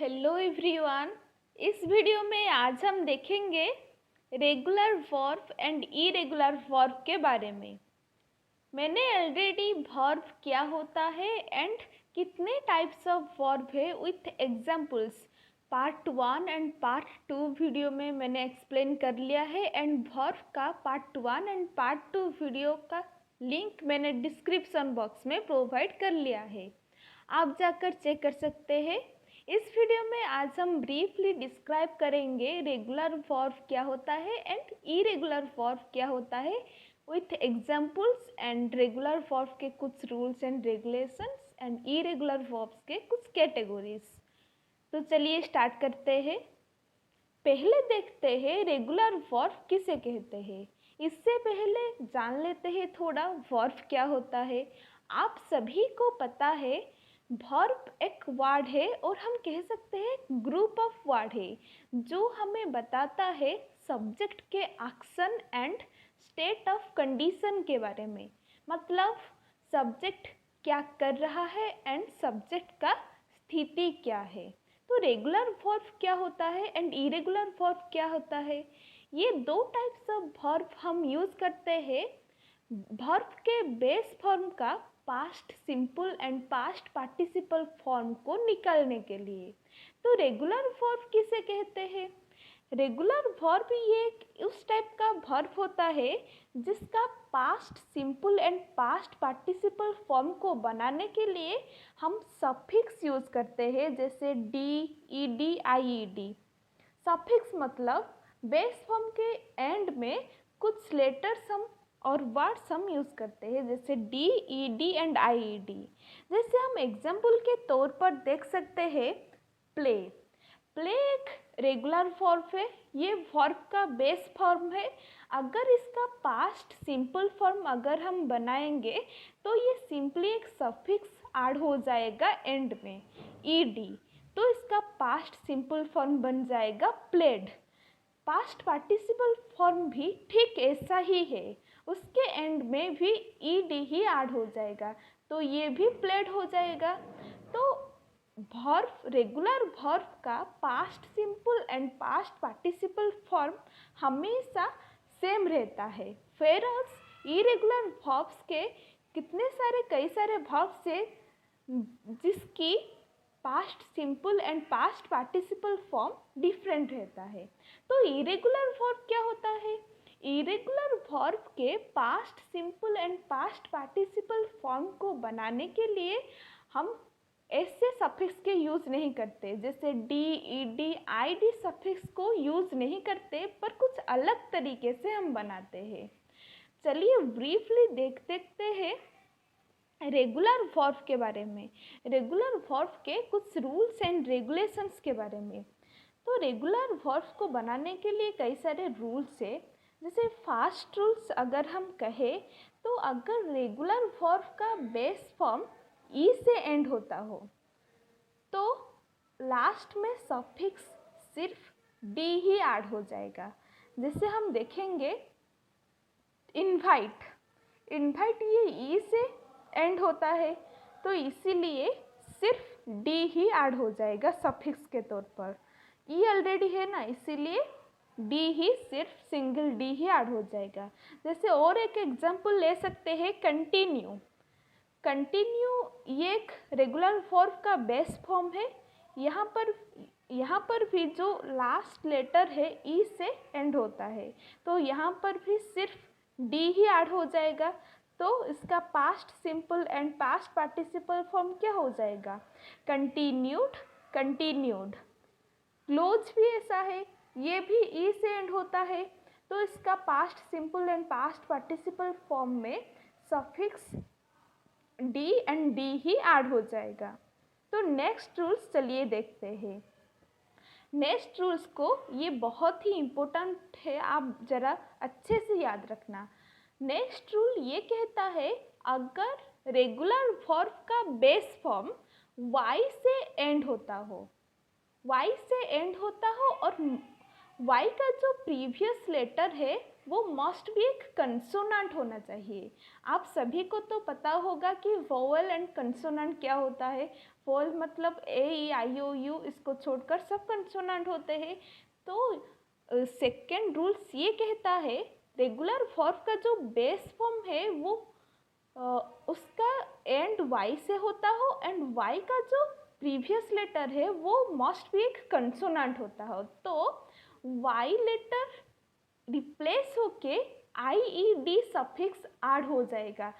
Hello everyone. इस video में आज हम देखेंगे regular verb and irregular verb के बारे में। मैंने ऑलरेडी वर्ब क्या होता है एंड कितने टाइप्स ऑफ वर्ब है with examples part 1 and part 2 video में मैंने एक्सप्लेन कर लिया है एंड वर्ब का पार्ट 1 एंड पार्ट 2 वीडियो का लिंक मैंने डिस्क्रिप्शन बॉक्स में प्रोवाइड कर लिया है, आप जाकर चेक कर सकते हैं। इस वीडियो में आज हम ब्रीफली डिस्क्राइब करेंगे रेगुलर वर्ब क्या होता है एंड इरेगुलर वर्ब क्या होता है with examples and regular verb के कुछ rules and regulations and irregular verbs के कुछ कैटेगरीज। तो चलिए स्टार्ट करते हैं। पहले देखते हैं रेगुलर वर्ब किसे कहते हैं। इससे पहले जान लेते हैं थोड़ा वर्ब क्या होता है। आप सभी को पता है वर्ब एक वर्ड है और हम कह सकते हैं ग्रुप ऑफ वर्ड है जो हमें बताता है सब्जेक्ट के action and state of condition के बारे में। मतलब सब्जेक्ट क्या कर रहा है एंड सब्जेक्ट का स्थिति क्या है। तो रेगुलर वर्ब क्या होता है एंड इरेगुलर वर्ब क्या होता है, ये दो टाइप्स ऑफ वर्ब हम यूज़ करते हैं वर्ब के बेस फॉर्म का past simple and past participle form को निकालने के लिए। तो रेगुलर वर्ब किसे कहते हैं। रेगुलर वर्ब ये उस टाइप का वर्ब होता है जिसका past simple and past participle form को बनाने के लिए हम सफिक्स यूज़ करते हैं, जैसे डी, ई डी, आई ई डी। सफिक्स मतलब बेस फॉर्म के एंड में कुछ लेटर्स हम और वर्ड्स हम यूज़ करते हैं, जैसे D, E D and I E D. जैसे हम एग्जाम्पल के तौर पर देख सकते हैं प्ले। प्ले एक रेगुलर वर्ब है, ये वर्ब का बेस फॉर्म है। अगर इसका पास्ट सिंपल फॉर्म अगर हम बनाएंगे तो ये सिंपली एक सफिक्स ऐड हो जाएगा एंड में ई डी, तो इसका पास्ट सिंपल फॉर्म बन जाएगा प्लेड। पास्ट पार्टिसिपल फॉर्म भी ठीक ऐसा ही है, उसके एंड में भी ई डी ही ऐड हो जाएगा तो ये भी प्लेड हो जाएगा। तो वर्ब रेगुलर वर्ब का past simple and past participle form हमेशा सेम रहता है। फिर इरेगुलर वर्ब्स के कई सारे वर्ब्स है जिसकी past simple and past participle form different रहता है। तो इरेगुलर वर्ब क्या होता है। इरेगुलर वर्ब के past simple and past participle form को बनाने के लिए हम ऐसे सफिक्स के यूज़ नहीं करते, जैसे D, E D, I D suffix को यूज़ नहीं करते, पर कुछ अलग तरीके से हम बनाते हैं। चलिए ब्रीफली देखते हैं रेगुलर वर्ब के बारे में, रेगुलर वर्ब के कुछ रूल्स एंड रेगुलेशंस के बारे में। तो रेगुलर वर्ब्स को बनाने के लिए कई सारे रूल्स है। जैसे फास्ट रूल्स अगर हम कहें तो अगर रेगुलर वर्ब का बेस फॉर्म ई से एंड होता हो तो लास्ट में सफिक्स सिर्फ डी ही ऐड हो जाएगा। जैसे हम देखेंगे इनवाइट, इनवाइट ये ई से एंड होता है तो इसीलिए सिर्फ डी ही ऐड हो जाएगा सफिक्स के तौर पर। ई ऑलरेडी है ना, इसीलिए डी ही सिर्फ सिंगल डी ही ऐड हो जाएगा। जैसे और एक एग्जांपल ले सकते हैं कंटिन्यू। कंटिन्यू ये एक रेगुलर वर्ब का बेस फॉर्म है। यहाँ पर भी जो लास्ट लेटर है ई से एंड होता है तो यहाँ पर भी सिर्फ डी ही ऐड हो जाएगा। तो इसका past simple and past participle form क्या हो जाएगा, कंटिन्यूड, कंटिन्यूड। क्लोज भी ऐसा है, ये भी ई से एंड होता है तो इसका past simple and past participle form में सफिक्स डी एंड डी ही ऐड हो जाएगा। तो नेक्स्ट रूल्स चलिए देखते हैं। नेक्स्ट रूल्स को ये बहुत ही इम्पोर्टेंट है, आप ज़रा अच्छे से याद रखना। नेक्स्ट रूल ये कहता है अगर रेगुलर वर्ब का बेस फॉर्म वाई से एंड होता हो, वाई से एंड होता हो और वाई का जो प्रीवियस लेटर है वो मस्ट भी एक कंसोनेंट होना चाहिए। आप सभी को तो पता होगा कि वोवेल एंड कंसोनेंट क्या होता है। फॉल मतलब ए ई आई ओ यू, इसको छोड़कर सब कंसोनेंट होते हैं। तो सेकेंड रूल्स ये कहता है रेगुलर वर्ब का जो बेस फॉर्म है वो उसका एंड वाई से होता हो, एंड वाई का जो प्रीवियस लेटर है वो मस्ट बी एक कंसोनेंट होता हो। तो वाई लेटर रिप्लेस होके आई ई डी सफिक्स ऐड हो जाएगा,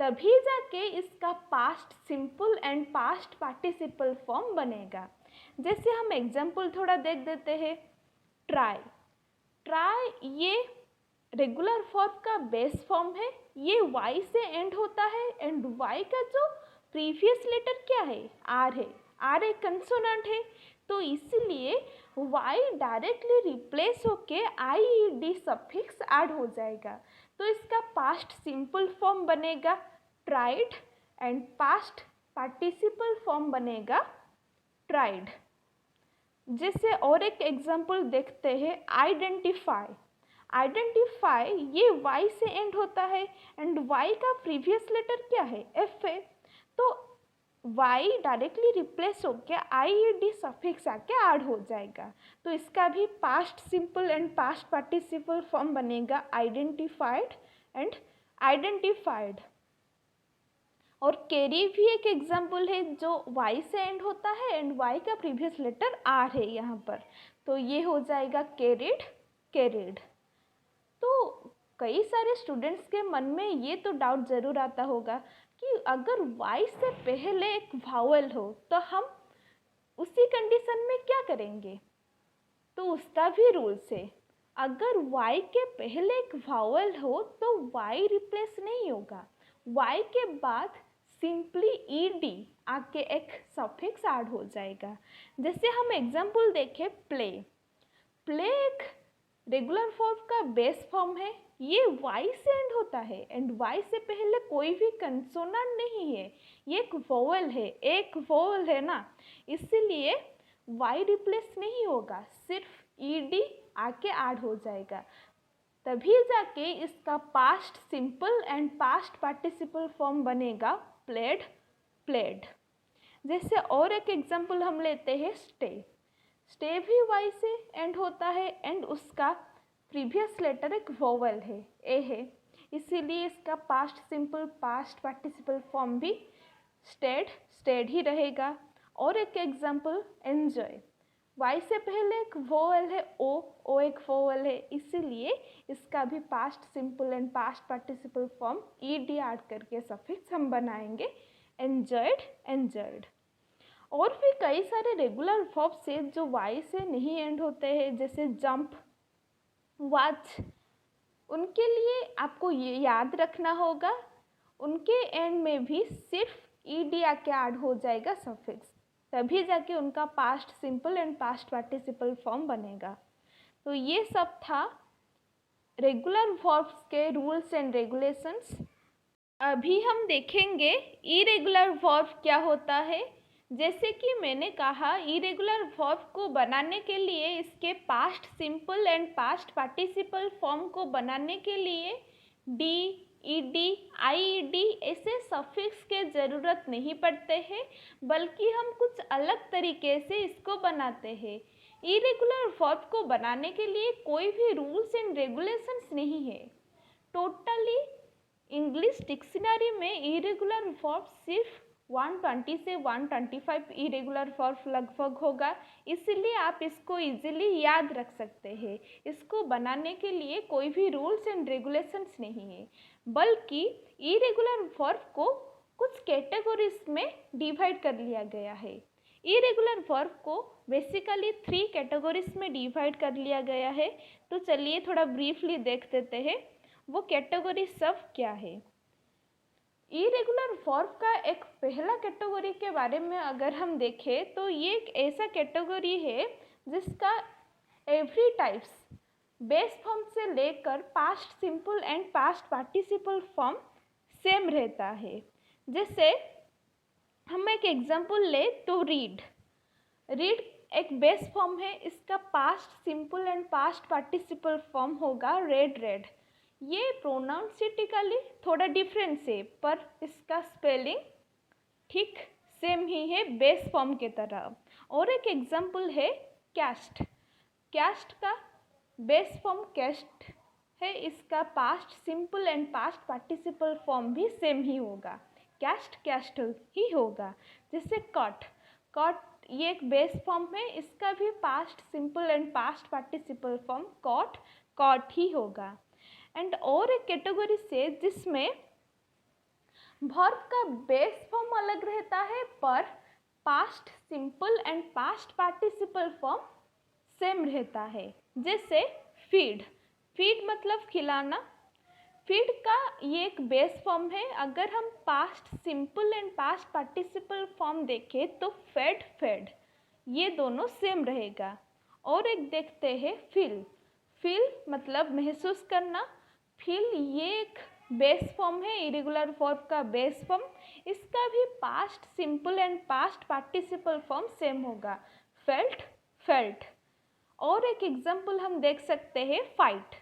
तभी जाके इसका past simple and past participle form बनेगा। जैसे हम एग्जाम्पल थोड़ा देख देते हैं। ट्राई, ट्राई ये रेगुलर वर्ब का बेस फॉर्म है, ये वाई से एंड होता है, एंड वाई का जो प्रीवियस लेटर क्या है, आर है, आर एक कंसोनेंट है, तो इसलिए वाई डायरेक्टली रिप्लेस होके आई ई डी सफिक्स ऐड हो जाएगा। तो इसका पास्ट सिंपल फॉर्म बनेगा tried, and past participle form बनेगा ट्राइड। जैसे और एक एग्जाम्पल देखते हैं, आइडेंटिफाई, आइडेंटिफाई ये वाई से एंड होता है, एंड वाई का प्रीवियस लेटर क्या है, एफ है, तो वाई डायरेक्टली रिप्लेस होकर आई ई डी सफिक्स आके ऐड हो जाएगा। तो इसका भी past simple and past participle form बनेगा आइडेंटिफाइड एंड आइडेंटिफाइड। और कैरी भी एक एग्जाम्पल है जो वाई से एंड होता है, एंड वाई का प्रीवियस लेटर आर है यहाँ पर, तो ये हो जाएगा कैरिड, कैरिड। तो कई सारे स्टूडेंट्स के मन में ये तो डाउट ज़रूर आता होगा कि अगर y से पहले एक वावल हो तो हम उसी कंडीशन में क्या करेंगे। तो उसका भी रूल्स है, अगर y के पहले एक वावल हो तो y रिप्लेस नहीं होगा, y के बाद सिंपली ed आके एक सफिक्स ऐड हो जाएगा। जैसे हम एग्जाम्पल देखें, प्ले, प्ले एक रेगुलर वर्ब का बेस फॉर्म है, ये वाई से एंड होता है, एंड वाई से पहले कोई भी कंसोनेंट नहीं है, ये एक वोवेल है, एक वोवेल है ना, इसीलिए वाई रिप्लेस नहीं होगा, सिर्फ ईडी आके ऐड हो जाएगा, तभी जाके इसका past simple and past participle form बनेगा प्लेड, प्लेड। जैसे और एक एग्जाम्पल हम लेते हैं, स्टे, स्टे भी वाई से एंड होता है, एंड उसका प्रीवियस लेटर एक वोवेल है, ए है, इसीलिए इसका past simple past participle form भी स्टेड, स्टेड ही रहेगा। और एक एग्जाम्पल, एन्जॉय, वाई से पहले एक वोवेल है, ओ एक वोवेल है, इसीलिए इसका भी past simple and past participle form E D add करके सफिक्स हम बनाएंगे एन्जॉयड, एन्जॉयड। और भी कई सारे रेगुलर वर्ब्स है जो वाई से नहीं एंड होते हैं, जैसे जंप, वॉच, उनके लिए आपको ये याद रखना होगा, उनके एंड में भी सिर्फ ई डी आके ऐड हो जाएगा सफिक्स, तभी जाके उनका past simple and past participle form बनेगा। तो ये सब था रेगुलर वर्ब्स के रूल्स एंड रेगुलेशंस। अभी हम देखेंगे इरेगुलर वर्ब क्या होता है। जैसे कि मैंने कहा, इरेगुलर वर्ब को बनाने के लिए, इसके past simple and past participle form को बनाने के लिए डी, ई डी, आई ई डी ऐसे सफिक्स के ज़रूरत नहीं पड़ते हैं, बल्कि हम कुछ अलग तरीके से इसको बनाते हैं। इरेगुलर वर्ब को बनाने के लिए कोई भी रूल्स एंड रेगुलेशंस नहीं है। टोटली इंग्लिश डिक्शनरी में इरेगुलर वर्ब सिर्फ 120 से 125 इरेगुलर वर्ब लगभग होगा, इसलिए आप इसको इजीली याद रख सकते हैं। इसको बनाने के लिए कोई भी रूल्स एंड रेगुलेशंस नहीं है, बल्कि इरेगुलर वर्ब को कुछ कैटेगरीज में डिवाइड कर लिया गया है। इरेगुलर वर्ब को बेसिकली 3 कैटेगरीज में डिवाइड कर लिया गया है। तो चलिए थोड़ा ब्रीफली देख देते हैं वो कैटेगरी सब क्या है। इरेगुलर वर्ब का एक पहला कैटेगरी के बारे में अगर हम देखें तो ये एक ऐसा कैटेगरी है जिसका एवरी टाइप्स बेस फॉर्म से लेकर past simple and past participle form same रहता है। जैसे हम एक एग्जांपल ले तो रीड, रीड एक बेस फॉर्म है, इसका past simple and past participle form होगा रेड, रेड। ये प्रोनाउंसिटिकली थोड़ा डिफरेंस है, पर इसका स्पेलिंग ठीक सेम ही है बेस फॉर्म के तरह। और एक एग्जाम्पल है कैस्ट। कैस्ट का बेस फॉर्म कैस्ट है, इसका past simple and past participle form भी सेम ही होगा, कैस्ट कैस्टल ही होगा। जैसे कट, कट ये एक बेस फॉर्म है, इसका भी past simple and past participle form caught caught ही होगा। एंड और एक कैटेगरी से जिसमें वर्ब का बेस फॉर्म अलग रहता है पर past simple and past participle form same रहता है। जैसे फीड, फीड मतलब खिलाना। फीड का ये एक बेस फॉर्म है, अगर हम past simple and past participle form देखें तो फेड फेड, ये दोनों सेम रहेगा। और एक देखते हैं फील। फील मतलब महसूस करना। फील ये एक बेस फॉर्म है, इरेगुलर वर्ब का बेस फॉर्म, इसका भी past simple and past participle form same होगा, फेल्ट फेल्ट। और एक एग्जाम्पल हम देख सकते हैं फाइट।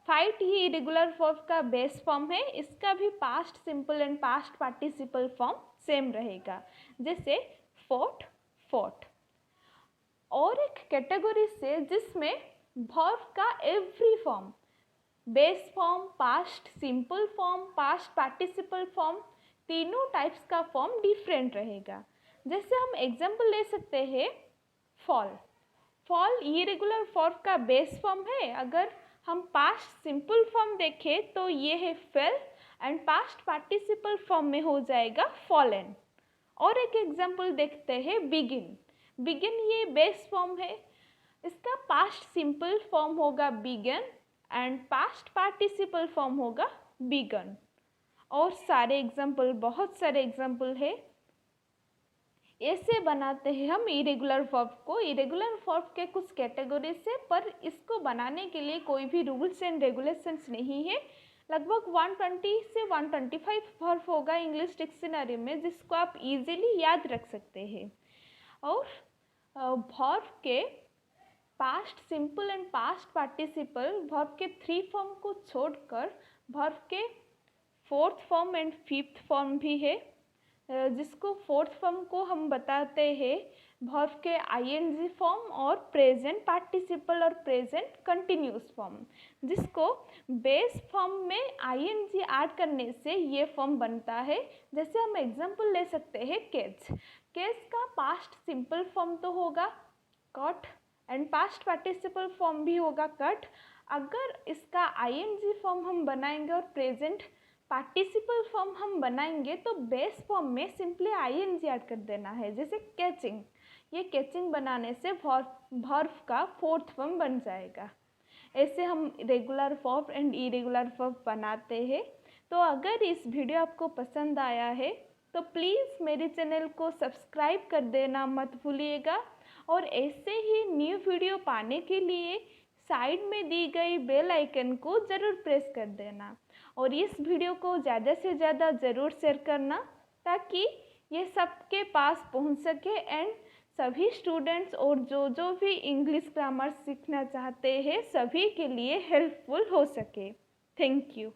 फाइट ही इरेगुलर वर्ब का बेस फॉर्म है, इसका भी past simple and past participle form same रहेगा। जैसे फोर्ट फोर्ट। और एक कैटेगरी से जिसमें वर्ब का every form, base form, past simple form, past participle form, तीनों टाइप्स का फॉर्म डिफरेंट रहेगा। जैसे हम एग्जाम्पल ले सकते हैं फॉल। फॉल इरेगुलर वर्ब का बेस फॉर्म है, अगर हम पास्ट सिंपल फॉर्म देखें तो ये है fell and past participle form में हो जाएगा फॉलन। और एक एग्जाम्पल देखते हैं बिगिन। बिगिन ये बेस फॉर्म है, इसका पास्ट सिंपल फॉर्म होगा began and past participle form होगा बिगन। और सारे एग्जाम्पल, बहुत सारे एग्जाम्पल है। ऐसे बनाते हैं हम इरेगुलर वर्ब को। इरेगुलर वर्ब के कुछ कैटेगरी से, पर इसको बनाने के लिए कोई भी रूल्स एंड रेगुलेशंस नहीं है। लगभग 120 से 125 वर्ब होगा इंग्लिश डिक्शनरी में, जिसको आप इजीली याद रख सकते हैं। और वर्ब के past simple and past participle, verb के 3 फॉर्म को छोड़कर वर्ब के 4th form and 5th form भी है, जिसको 4th फॉर्म को हम बताते हैं वर्ब के आईएनजी फॉर्म और प्रेजेंट पार्टिसिपल और प्रेजेंट कंटिन्यूस फॉर्म, जिसको बेस फॉर्म में आईएनजी ऐड करने से ये फॉर्म बनता है। जैसे हम एग्जांपल ले सकते हैं केज। केज का पास्ट सिंपल फॉर्म तो होगा cut and past participle form भी होगा कट। अगर इसका आईएनजी फॉर्म हम बनाएंगे और प्रेजेंट पार्टिसिपल फॉर्म हम बनाएंगे तो बेस फॉर्म में सिंपली आईएनजी ऐड कर देना है। जैसे कैचिंग, ये कैचिंग बनाने से वर्ब का 4th फॉर्म बन जाएगा। ऐसे हम regular verb and irregular verb बनाते हैं। तो अगर इस वीडियो आपको पसंद आया है तो प्लीज़ मेरे चैनल को सब्सक्राइब कर देना मत भूलिएगा। और ऐसे ही न्यू वीडियो पाने के लिए साइड में दी गई बेल आइकन को ज़रूर प्रेस कर देना। और इस वीडियो को ज़्यादा से ज़्यादा ज़रूर शेयर करना, ताकि ये सबके पास पहुंच सके एंड सभी स्टूडेंट्स और जो भी इंग्लिश ग्रामर सीखना चाहते हैं सभी के लिए हेल्पफुल हो सके। Thank you.